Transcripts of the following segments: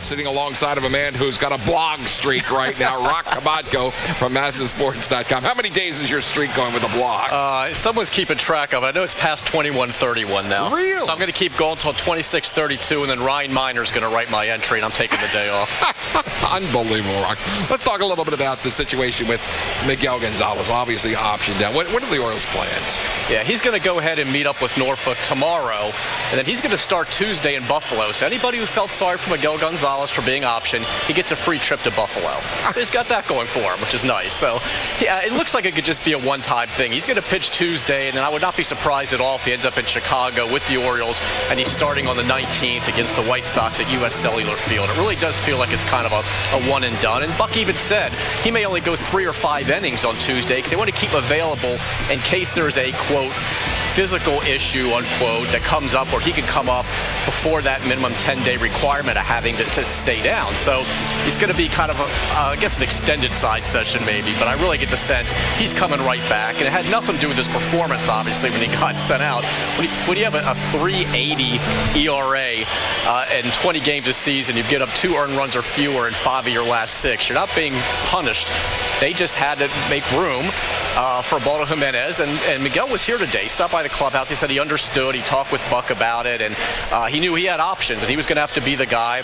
sitting alongside of a man who's got a blog streak right now, Roch Kubatko from MassivSports.com. How many days is your streak going with the blog? Someone's keeping track of it. I know it's past 21:31 now. Really? So I'm going to keep going until 26:32, and then Ryan Miner's going to write my entry, and I'm taking the day off. Unbelievable, Roch. Let's talk a little bit about the situation with Miguel Gonzalez, obviously optioned down. What are the Orioles' plans? Yeah, he's going to go ahead and meet up with Norfolk tomorrow, and then he's going to start Tuesday in Buffalo. So anybody who felt sorry for Miguel Gonzalez for being optioned, he gets a free trip to Buffalo. He's got that going for him, which is nice. So yeah, it looks like it could just be a one-time thing. He's going to pitch Tuesday, and then I would not be surprised at all if he ends up in Chicago with the Orioles, and he's starting on the 19th against the White Sox at U.S. Cellular Field. It really does feel like it's kind of a one and done. And Buck even said he may only go 3 or 5 innings on Tuesday because they want to keep him available in case there's a, quote, physical issue, unquote, that comes up where he can come up before that minimum 10-day requirement of having to stay down. So he's going to be kind of, I guess, an extended side session maybe, but I really get the sense he's coming right back. And it had nothing to do with his performance, obviously, when he got sent out. When you have a 3.80 ERA in 20 games this season, you get up 2 earned runs or fewer in 5 of your last 6. You're not being punished. They just had to make room for Baldo Jimenez, and Miguel was here today. He stopped by the clubhouse. He said he understood. He talked with Buck about it, and he knew he had options, and he was going to have to be the guy,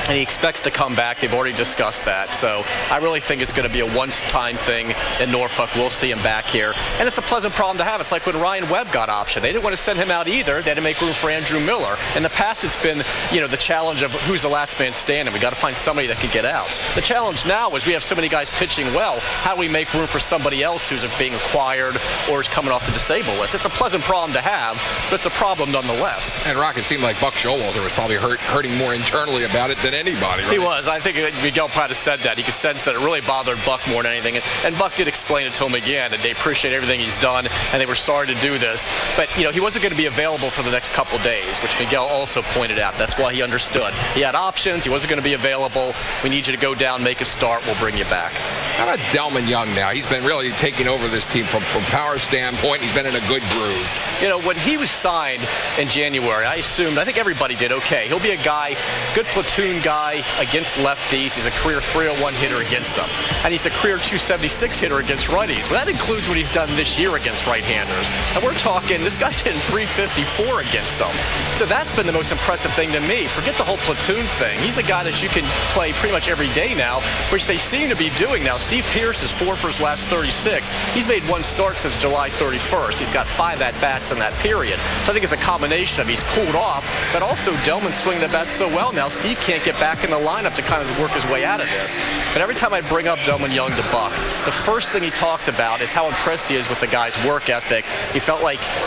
and he expects to come back. They've already discussed that. So I really think it's going to be a one-time thing in Norfolk. We'll see him back here, and it's a pleasant problem to have. It's like when Ryan Webb got optioned. They didn't want to send him out either. They had to make room for Andrew Miller. In the past, it's been, the challenge of who's the last man standing. We got to find somebody that can get out. The challenge now is we have so many guys pitching well. How do we make room for somebody else who's being acquired or is coming off the disabled list? It's a pleasant problem to have, but it's a problem nonetheless. And Roch, it seemed like Buck Showalter was probably hurting more internally about it than anybody. Right? He was. I think Miguel probably said that. He could sense that it really bothered Buck more than anything. And Buck did explain it to him again, that they appreciate everything he's done, and they were sorry to do this. But, he wasn't going to be available for the next couple days, which Miguel also pointed out. That's why he understood. He had options. He wasn't going to be available. We need you to go down, make a start. We'll bring you back. How about Delman Young now? He's been really taking over this team from power standpoint. He's been in a good groove. When he was signed in January, I think everybody did okay. He'll be a guy, good platoon guy against lefties. He's a career 301 hitter against them. And he's a career 276 hitter against righties. Well, that includes what he's done this year against right-handers. And we're talking, this guy's hitting 354 against them. So that's been the most impressive thing to me. Forget the whole platoon thing. He's a guy that you can play pretty much every day now, which they seem to be doing now. Steve Pearce is 4 for his last 36. He's made 1 start since July 31st. He's got 5 at-bats in that period. So I think it's a combination of he's cooled off, but also Delman's swinging the bat so well now, Steve can't get back in the lineup to kind of work his way out of this. But every time I bring up Delman Young to Buck, the first thing he talks about is how impressed he is with the guy's work ethic.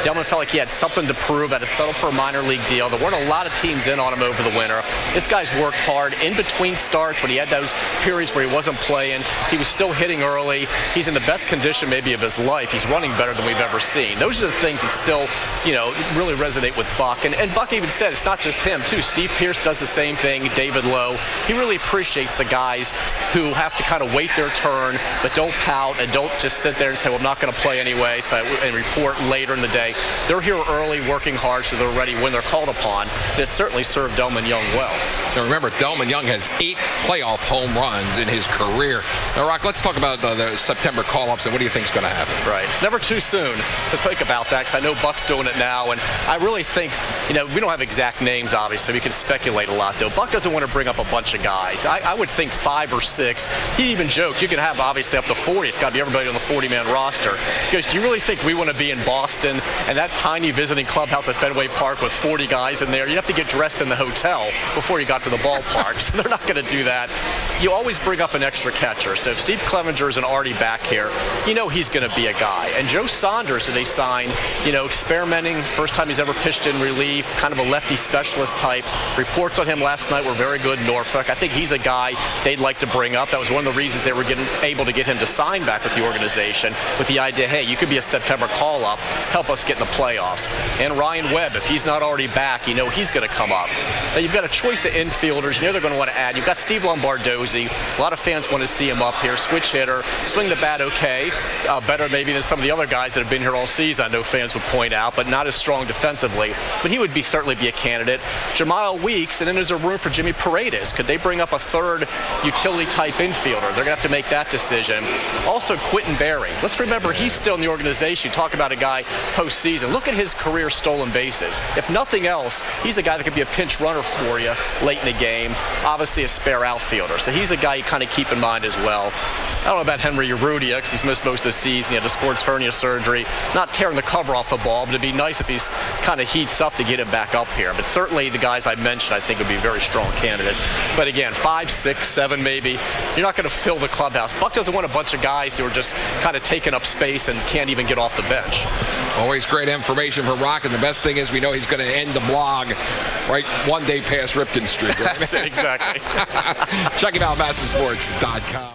Delman felt like he had something to prove, had to settle for a minor league deal. There weren't a lot of teams in on him over the winter. This guy's worked hard in between starts when he had those periods where he wasn't playing. He was still hitting early. He's in the best condition maybe of his life. He's running better than we've ever seen. Those are the things that still, really resonate with Buck. And Buck even said it's not just him, too. Steve Pearce does the same thing, David Lowe. He really appreciates the guys who have to kind of wait their turn, but don't pout and don't just sit there and say, well, I'm not going to play anyway, and report later in the day. They're here early, working hard, so they're ready when they're called upon. And it certainly served Delman Young well. Now remember, Delman Young has 8 playoff home runs in his career. Now, Roch, let's talk about the September call-ups and what do you think is going to happen? Right. It's never too soon to think about that, because I know Buck's doing it now, and I really think, we don't have exact names, obviously. We can speculate a lot, though. Buck doesn't want to bring up a bunch of guys. I would think 5 or 6. He even joked, you can have, obviously, up to 40. It's got to be everybody on the 40-man roster. He goes, do you really think we want to be in Boston and that tiny visiting clubhouse at Fenway Park with 40 guys in there? You'd have to get dressed in the hotel before you got to the ballpark, so they're not going to do that. You always bring up an extra catcher. So if Steve Clevenger's an already back here, he's going to be a guy. And Joe Saunders, who they signed, experimenting, first time he's ever pitched in relief, kind of a lefty specialist type. Reports on him last night were very good in Norfolk. I think he's a guy they'd like to bring up. That was one of the reasons they were able to get him to sign back with the organization, with the idea, hey, you could be a September call-up, help us get in the playoffs. And Ryan Webb, if he's not already back, he's going to come up. Now, you've got a choice of infielders. They're going to want to add. You've got Steve Lombardozzi, jersey. A lot of fans want to see him up here. Switch hitter, swing the bat okay. Better maybe than some of the other guys that have been here all season, I know fans would point out, but not as strong defensively. But he would certainly be a candidate. Jamal Weeks, and then there's a room for Jimmy Paredes. Could they bring up a third utility-type infielder? They're going to have to make that decision. Also, Quentin Berry. Let's remember, he's still in the organization. Talk about a guy postseason. Look at his career stolen bases. If nothing else, he's a guy that could be a pinch runner for you late in the game. Obviously, a spare outfielder. So he's a guy you kind of keep in mind as well. I don't know about Henry Urrutia because he's missed most of the season. He had a sports hernia surgery. Not tearing the cover off the ball, but it'd be nice if he's kind of heats up to get him back up here. But certainly the guys I mentioned, I think, would be very strong candidates. But again, 5, 6, 7 maybe. You're not going to fill the clubhouse. Buck doesn't want a bunch of guys who are just kind of taking up space and can't even get off the bench. Always great information from Roch, and the best thing is we know he's going to end the blog right one day past Ripken Street. Right? Exactly. Check it out, MassSports.com.